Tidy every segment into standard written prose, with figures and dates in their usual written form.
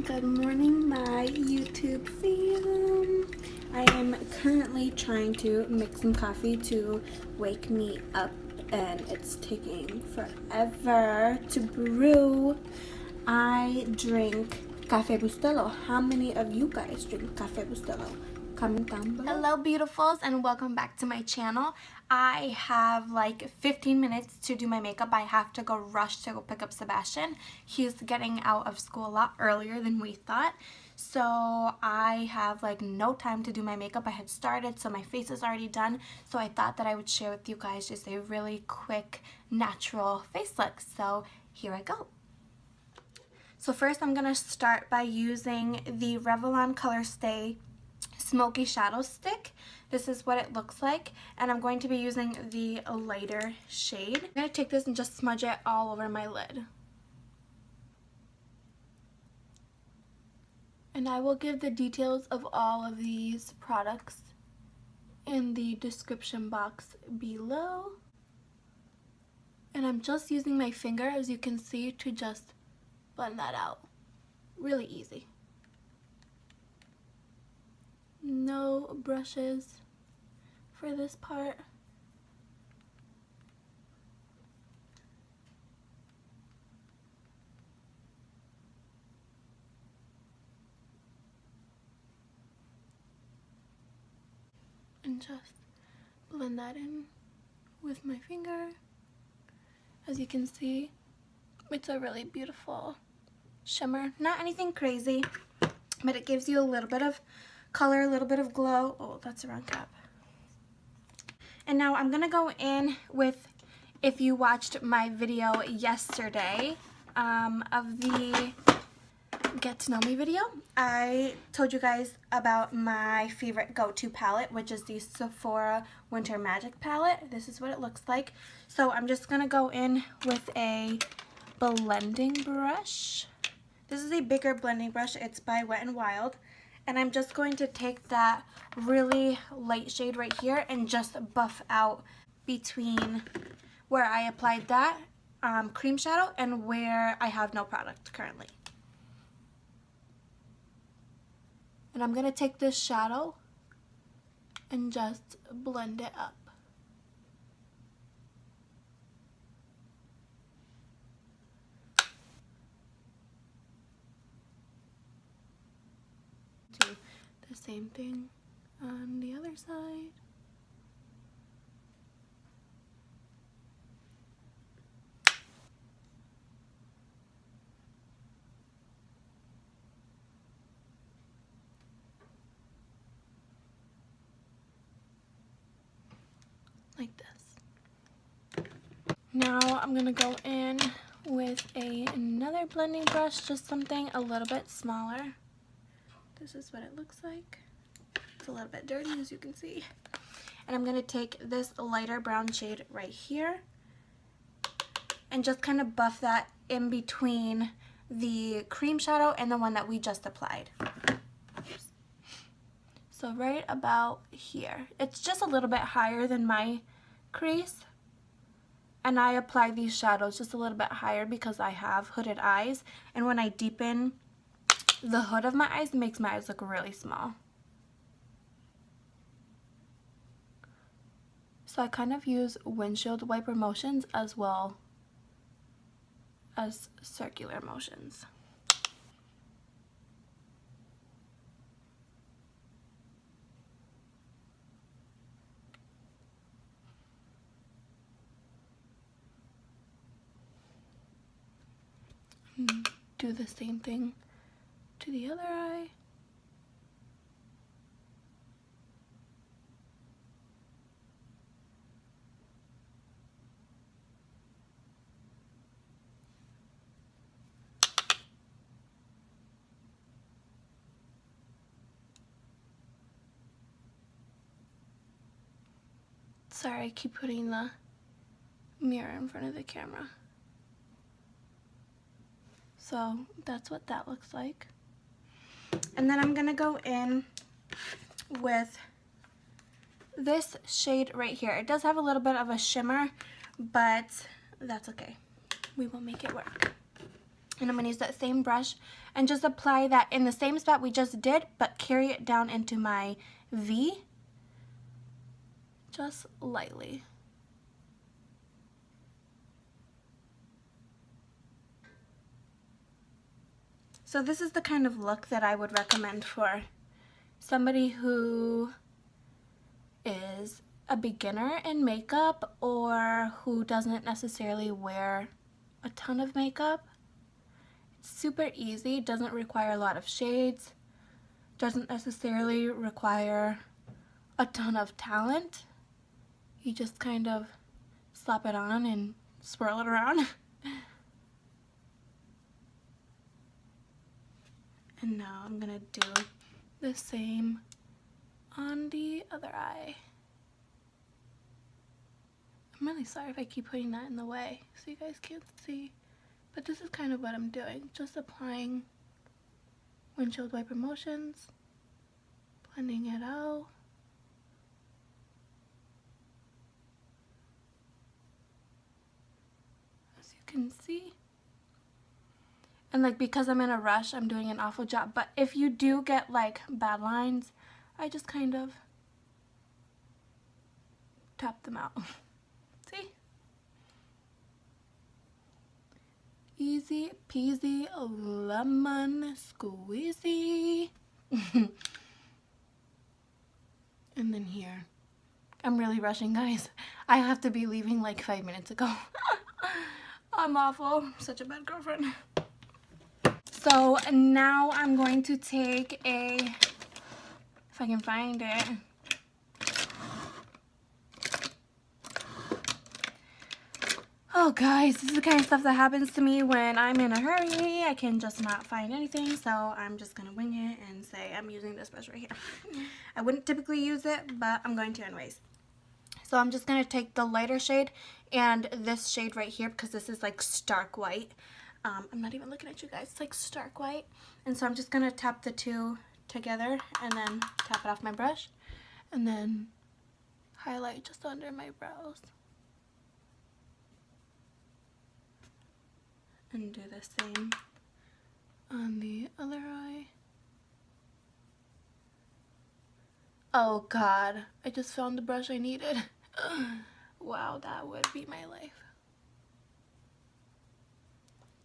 Good morning, my YouTube fam. I am currently trying to make some coffee to wake me up, and it's taking forever to brew. I drink Cafe Bustelo. How many of you guys drink Cafe Bustelo? Comment down below. Hello, beautifuls, and welcome back to my channel. I have like 15 minutes to do my makeup. I have to go rush to go pick up Sebastian. He's getting out of school a lot earlier than we thought. So I have like no time to do my makeup. I had started, so my face is already done. So I thought that I would share with you guys just a really quick, natural face look. So here I go. So first I'm going to start by using the Revlon Colorstay Smoky Shadow Stick. This is what it looks like, and I'm going to be using the lighter shade. I'm going to take this and just smudge it all over my lid. And I will give the details of all of these products in the description box below. And I'm just using my finger, as you can see, to just blend that out. Really easy. No brushes for this part. And just blend that in with my finger. As you can see, it's a really beautiful shimmer. Not anything crazy, but it gives you a little bit of color, a little bit of glow. Oh, that's the wrong cap. And now I'm gonna go in with, if you watched my video yesterday of the Get to Know Me video, I told you guys about my favorite go-to palette, which is the Sephora Winter Magic palette. This is what it looks like. So I'm just gonna go in with a blending brush. This is a bigger blending brush. It's by Wet n Wild. And I'm just going to take that really light shade right here and just buff out between where I applied that cream shadow and where I have no product currently. And I'm going to take this shadow and just blend it up. Do the same thing on the other side. Like this. Now I'm gonna go in with another blending brush, just something a little bit smaller. This is what it looks like. It's a little bit dirty, as you can see. And I'm gonna take this lighter brown shade right here and just kind of buff that in between the cream shadow and the one that we just applied. So right about here. It's just a little bit higher than my crease. And I apply these shadows just a little bit higher because I have hooded eyes. And when I deepen the hood of my eyes, it makes my eyes look really small. So I kind of use windshield wiper motions as well as circular motions. Do the same thing to the other eye. Sorry, I keep putting the mirror in front of the camera. So that's what that looks like. And then I'm gonna go in with this shade right here. It does have a little bit of a shimmer, but that's okay. We will make it work. And I'm going to use that same brush and just apply that in the same spot we just did, but carry it down into my V, just lightly. So this is the kind of look that I would recommend for somebody who is a beginner in makeup or who doesn't necessarily wear a ton of makeup. It's super easy, doesn't require a lot of shades, doesn't necessarily require a ton of talent. You just kind of slap it on and swirl it around. And now I'm gonna do the same on the other eye. I'm really sorry if I keep putting that in the way so you guys can't see, but this is kind of what I'm doing, just applying windshield wiper motions, blending it out. As you can see. And like, because I'm in a rush, I'm doing an awful job. But if you do get like bad lines, I just kind of tap them out. See? Easy peasy lemon squeezy. And then here. I'm really rushing, guys. I have to be leaving like 5 minutes ago. I'm awful. I'm such a bad girlfriend. So now I'm going to take a, if I can find it, oh guys, this is the kind of stuff that happens to me when I'm in a hurry. I can just not find anything, so I'm just gonna wing it and say I'm using this brush right here. I wouldn't typically use it, but I'm going to anyways. So I'm just gonna take the lighter shade and this shade right here, because this is like stark white. I'm not even looking at you guys, it's like stark white. And so I'm just gonna tap the two together and then tap it off my brush and then highlight just under my brows. And do the same on the other eye. Oh God, I just found the brush I needed. Wow, that would be my life.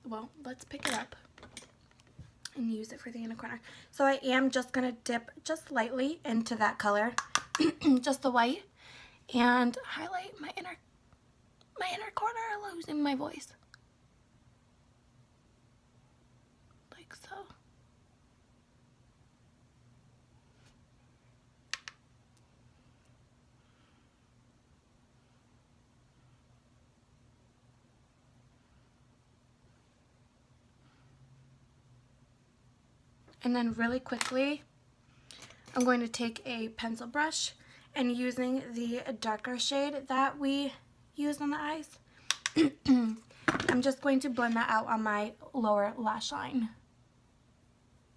Well, let's pick it up and use it for the inner corner. So I am just gonna dip just lightly into that color, just the white, and highlight my inner corner, losing my voice. Like so. And then really quickly, I'm going to take a pencil brush and using the darker shade that we used on the eyes, I'm just going to blend that out on my lower lash line.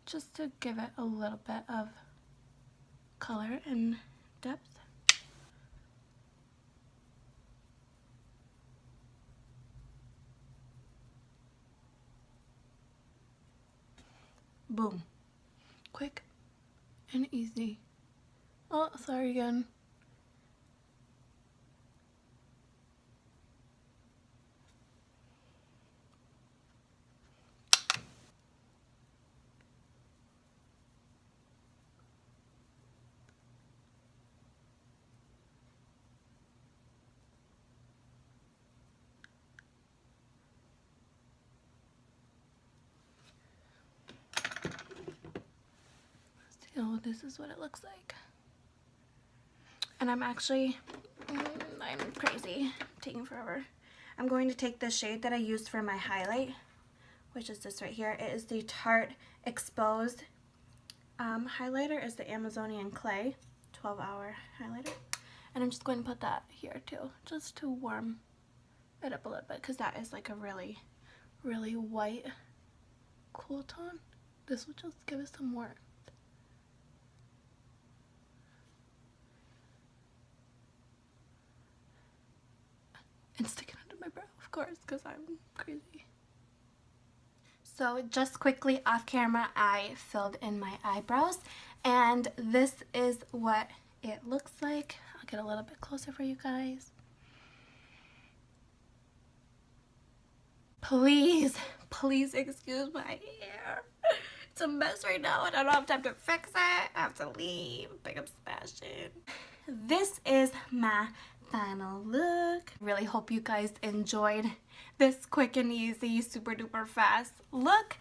Just to give it a little bit of color and depth. Boom. Quick and easy. Oh, sorry again. So this is what it looks like. And I'm actually, I'm crazy, taking forever. I'm going to take the shade that I used for my highlight, which is this right here. It is the Tarte Exposed highlighter. It's the Amazonian Clay 12-hour highlighter. And I'm just going to put that here too, just to warm it up a little bit, because that is like a really, really white, cool tone. This will just give it some warmth. And stick it under my brow, of course, because I'm crazy. So just quickly off camera, I filled in my eyebrows, and this is what it looks like. I'll get a little bit closer for you guys. Please, please excuse my hair. It's a mess right now and I don't have time to fix it. I have to leave. Like I'm smashing. This is my final look. Really hope you guys enjoyed this quick and easy, super duper fast look.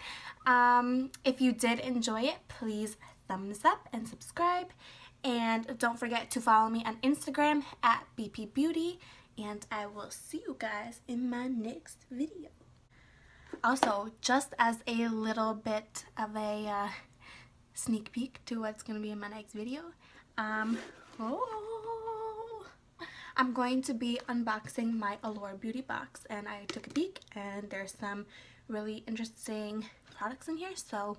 If you did enjoy it, please thumbs up and subscribe. And don't forget to follow me on Instagram at bpbeauty. And I will see you guys in my next video. Also, just as a little bit of a sneak peek to what's going to be in my next video, I'm going to be unboxing my Allure beauty box, and I took a peek and there's some really interesting products in here, so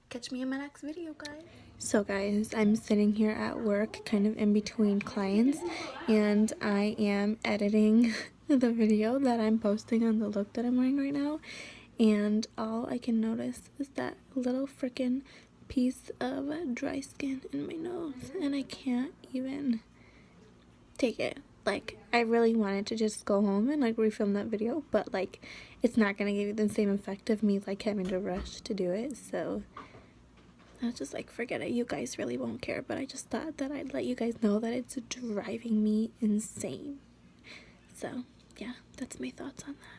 catch me in my next video, guys. So guys, I'm sitting here at work kind of in between clients, and I am editing the video that I'm posting on the look that I'm wearing right now, and all I can notice is that little freaking piece of dry skin in my nose, and I can't even take it. Like, I really wanted to just go home and like refilm that video, but like it's not gonna give you the same effect of me like having to rush to do it, so I was just like, forget it, you guys really won't care. But I just thought that I'd let you guys know that it's driving me insane. So yeah, that's my thoughts on that.